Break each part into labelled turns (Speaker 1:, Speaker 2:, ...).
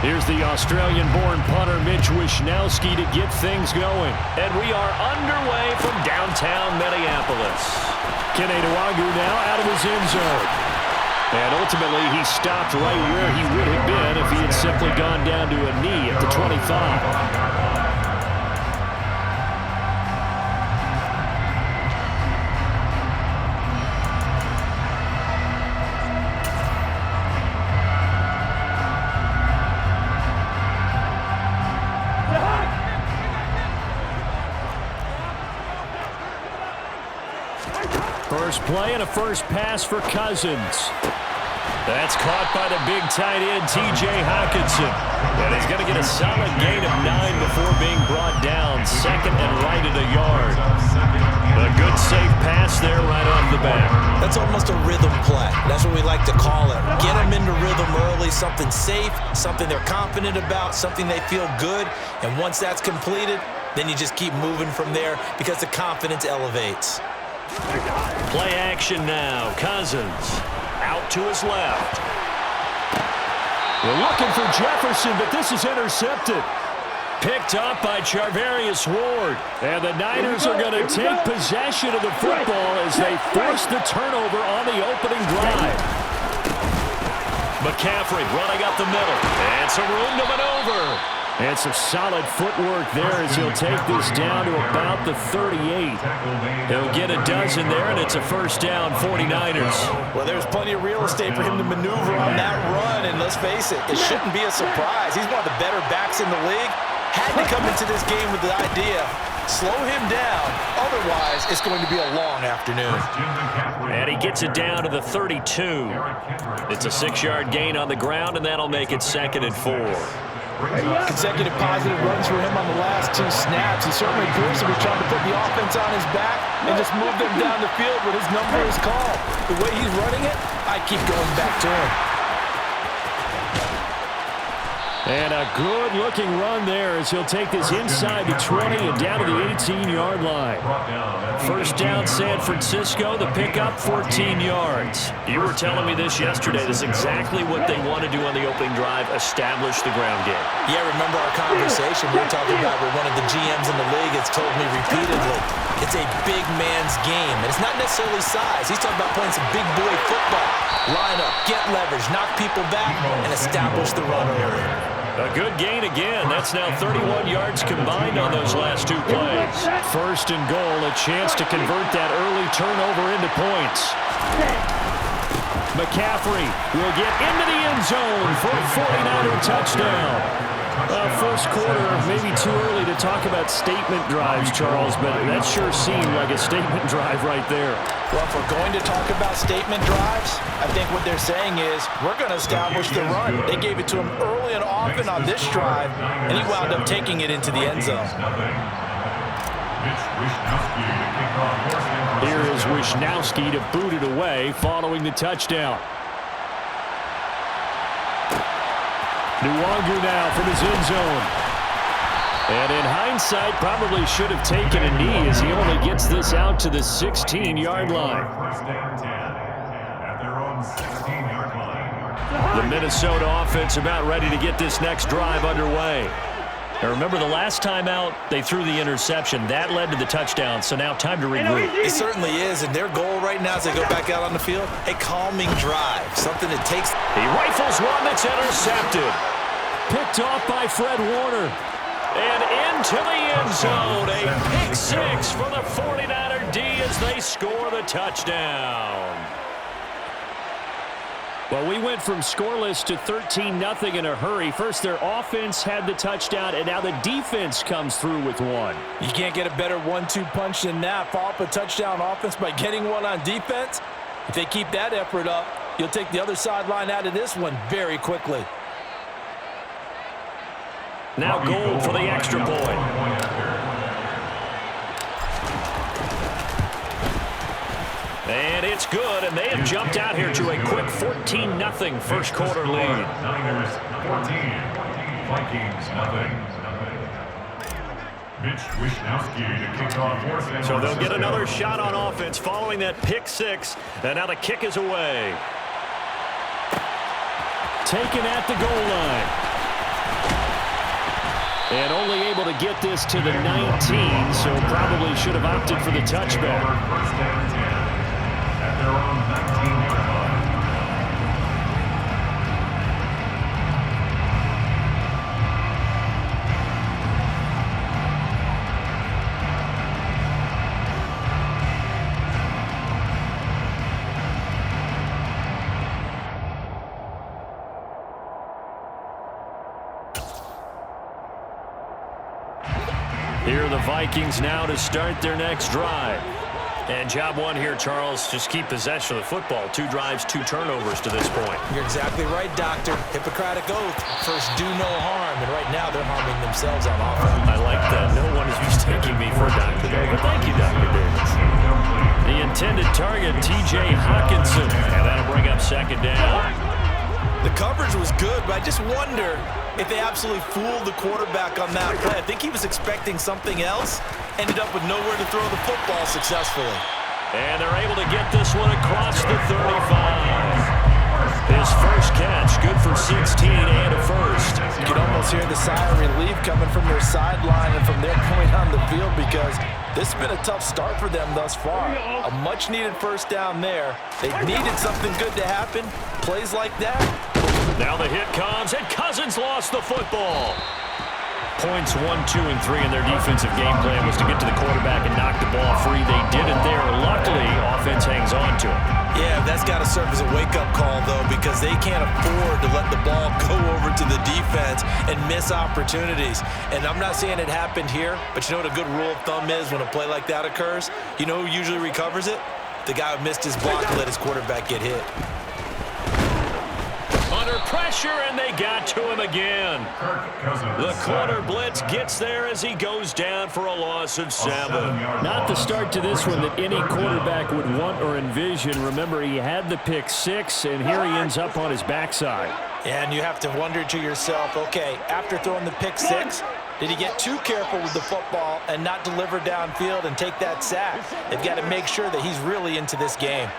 Speaker 1: Here's the Australian-born punter Mitch Wishnowsky to get things going. And we are underway from downtown Minneapolis. Keneduagu now out of his end zone. And ultimately, he stopped right where he would have been if he had simply gone down to a knee at the 25. First play and a first pass for Cousins. That's caught by the big tight end, T.J. Hockenson. And he's going to get a solid gain of 9 before being brought down. Second and right at a yard. A good safe pass there right off the bat.
Speaker 2: That's almost a rhythm play. That's what we like to call it. Get them into rhythm early, something safe, something they're confident about, something they feel good. And once that's completed, then you just keep moving from there because the confidence elevates.
Speaker 1: Play action now. Cousins out to his left. We're looking for Jefferson, but this is intercepted. Picked up by Charvarius Ward. And the Niners are going to take possession of the football as they force the turnover on the opening drive. McCaffrey running up the middle. And some room to maneuver. And some solid footwork there as he'll take this down to about the 38. He'll get a dozen there, and it's a first down, 49ers.
Speaker 2: Well, there's plenty of real estate for him to maneuver on that run, and let's face it, it shouldn't be a surprise. He's one of the better backs in the league. Had to come into this game with the idea, slow him down, otherwise it's going to be a long afternoon.
Speaker 1: And he gets it down to the 32. It's a 6-yard gain on the ground, and that'll make it 2nd and 4.
Speaker 2: Consecutive positive runs for him on the last 2 snaps. He certainly appears to be trying to put the offense on his back and just move them down the field when his number is called. The way he's running it, I keep going back to him.
Speaker 1: And a good-looking run there as he'll take this inside the 20 and down to the 18-yard line. First down, San Francisco. The pickup, 14 yards. You were telling me this yesterday. This is exactly what they want to do on the opening drive, establish the ground game.
Speaker 2: Yeah, remember our conversation we were talking about where one of the GMs in the league has told me repeatedly, it's a big man's game. And it's not necessarily size. He's talking about playing some big boy football. Line up, get leverage, knock people back, and establish the run early.
Speaker 1: A good gain again. That's now 31 yards combined on those last 2 plays. First and goal, a chance to convert that early turnover into points. McCaffrey will get into the end zone for a 49er touchdown. First quarter, maybe too early to talk about statement drives, Charles, but that sure seemed like a statement drive right there.
Speaker 2: Well, if we're going to talk about statement drives, I think what they're saying is we're going to establish the run. They gave it to him early and often on this drive, and he wound up taking it into the end zone.
Speaker 1: Here is Wishnowsky to boot it away following the touchdown. Nwangu now from his end zone. And in hindsight, probably should have taken a knee as he only gets this out to the 16-yard line. The Minnesota offense about ready to get this next drive underway. Now remember, the last time out, they threw the interception. That led to the touchdown, so now time to regroup.
Speaker 2: It certainly is, and their goal right now as they go back out on the field, a calming drive, something that takes...
Speaker 1: He rifles one that's intercepted. Picked off by Fred Warner. And into the end zone, a pick 6 for the 49er D as they score the touchdown. Well, we went from scoreless to 13-0 in a hurry. First, their offense had the touchdown, and now the defense comes through with one.
Speaker 2: You can't get a better 1-2 punch than that. Follow up a touchdown offense by getting one on defense. If they keep that effort up, you'll take the other sideline out of this one very quickly.
Speaker 1: Now goal for the extra point. And it's good, and they have jumped out here to a quick 14-0 first quarter lead.
Speaker 3: Niners 14, Vikings 0. Mitch Wishnowsky to kick off.
Speaker 1: So they'll get another shot on offense following that pick 6, and now the kick is away. Taken at the goal line. And only able to get this to the 19, so probably should have opted for the touchback.
Speaker 3: First down 10 at their own 19-yard line.
Speaker 1: Here are the Vikings now to start their next drive. And job one here, Charles, just keep possession of the football. 2 drives, 2 turnovers to this point.
Speaker 2: You're exactly right, Doctor. Hippocratic oath. First, do no harm. And right now, they're harming themselves on offense.
Speaker 1: I like that. No one is mistaking me for Dr. David. Thank you, Dr. Davis. The intended target, T.J. Hawkinson. And that'll bring up second down.
Speaker 2: The coverage was good, but I just wonder if they absolutely fooled the quarterback on that play. I think he was expecting something else. Ended up with nowhere to throw the football successfully.
Speaker 1: And they're able to get this one across the 35. His first catch, good for 16 and a first.
Speaker 4: You can almost hear the sigh of relief coming from their sideline and from their point on the field because this has been a tough start for them thus far. A much-needed first down there. They needed something good to happen. Plays like that.
Speaker 1: Now the hit comes, and Cousins lost the football. Points 1, 2, and 3 in their defensive game plan was to get to the quarterback and knock the ball free. They did it there. Luckily, offense hangs on to it.
Speaker 2: Yeah, that's got to serve as a wake-up call, though, because they can't afford to let the ball go over to the defense and miss opportunities. And I'm not saying it happened here, but you know what a good rule of thumb is when a play like that occurs? You know who usually recovers it? The guy who missed his block and let his quarterback get hit.
Speaker 1: Under pressure, and they got to him again. The corner blitz gets there as he goes down for a loss of 7. Not the start to this one that any quarterback would want or envision. Remember, he had the pick 6, and here he ends up on his backside.
Speaker 2: And you have to wonder to yourself, okay, after throwing the pick 6, did he get too careful with the football and not deliver downfield and take that sack? They've got to make sure that he's really into this game.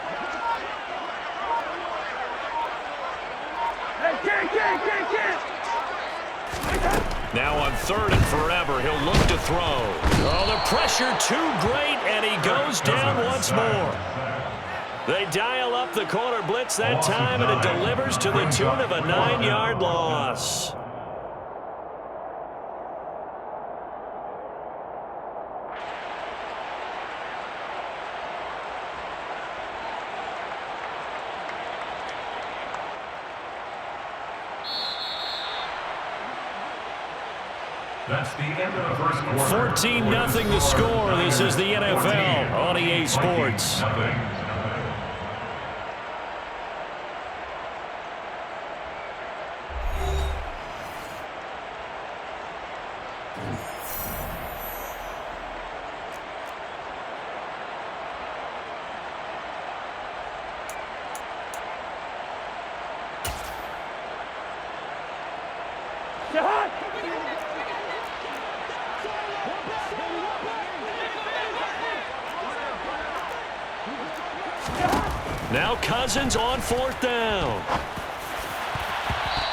Speaker 1: Now on 3rd and forever, he'll look to throw. Oh, the pressure too great, and he goes down once more. They dial up the corner blitz that time, and it delivers to the tune of a 9-yard loss.
Speaker 3: That's the end of the first quarter.
Speaker 1: 14-0 the score. This is the NFL on EA Sports. Now Cousins on 4th down.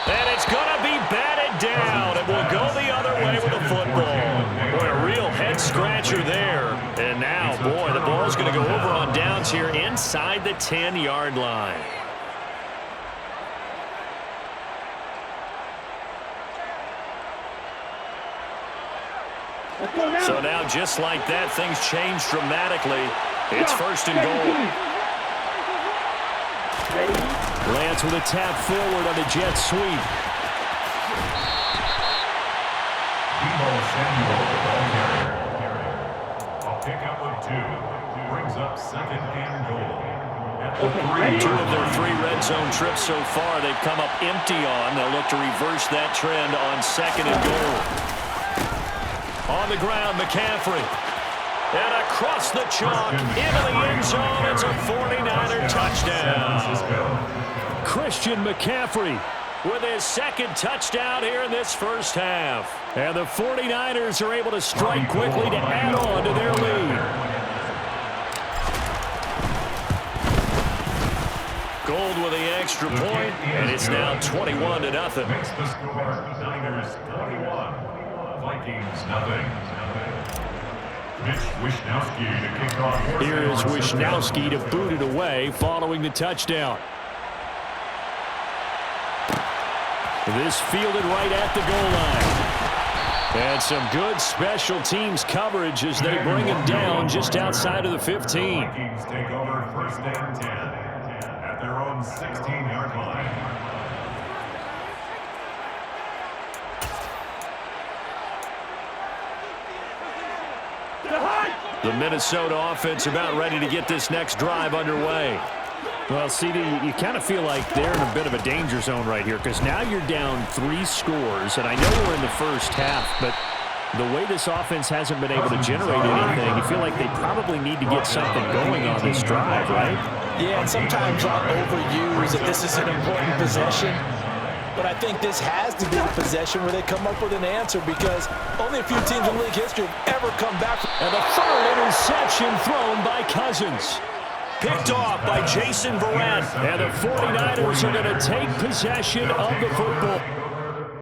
Speaker 1: And it's going to be batted down. It will go the other way with the football. Boy, a real head-scratcher there. And now, boy, the ball's going to go over on downs here inside the 10-yard line. So now, just like that, things change dramatically. It's 1st and goal. Lance with a tap forward on the jet sweep.
Speaker 3: Debo Samuel, the ball carrier. A pickup of 2 brings up 2nd and goal. At the 3.
Speaker 1: 2 of their 3 red zone trips so far, they've come up empty on. They'll look to reverse that trend on 2nd and goal. On the ground, McCaffrey. And across the chalk, into the end zone, it's a 49er touchdown. Christian McCaffrey with his 2nd touchdown here in this first half. And the 49ers are able to strike quickly to add on to their lead. Gold with the extra point, and it's now 21-0.
Speaker 3: Makes the score Niners 21. Vikings, nothing. Mitch Wishnowsky to kick off.
Speaker 1: Here is Wishnowsky to boot it away following the touchdown. This fielded right at the goal line. And some good special teams coverage as they bring him down just outside of the 15.
Speaker 3: Vikings take over first and 10 at their own 16-yard line.
Speaker 1: The Minnesota offense about ready to get this next drive underway. Well, CD, you kind of feel like they're in a bit of a danger zone right here because now you're down 3 scores, and I know we're in the first half, but the way this offense hasn't been able to generate anything, you feel like they probably need to get something going on this drive, right?
Speaker 2: Yeah, and sometimes I'll overuse that this is an important possession. But I think this has to be a possession where they come up with an answer because only a few teams in league history have ever come back.
Speaker 1: And a third interception thrown by Cousins. Picked off by Jason Verrett. And the 49ers are going to take possession of the football.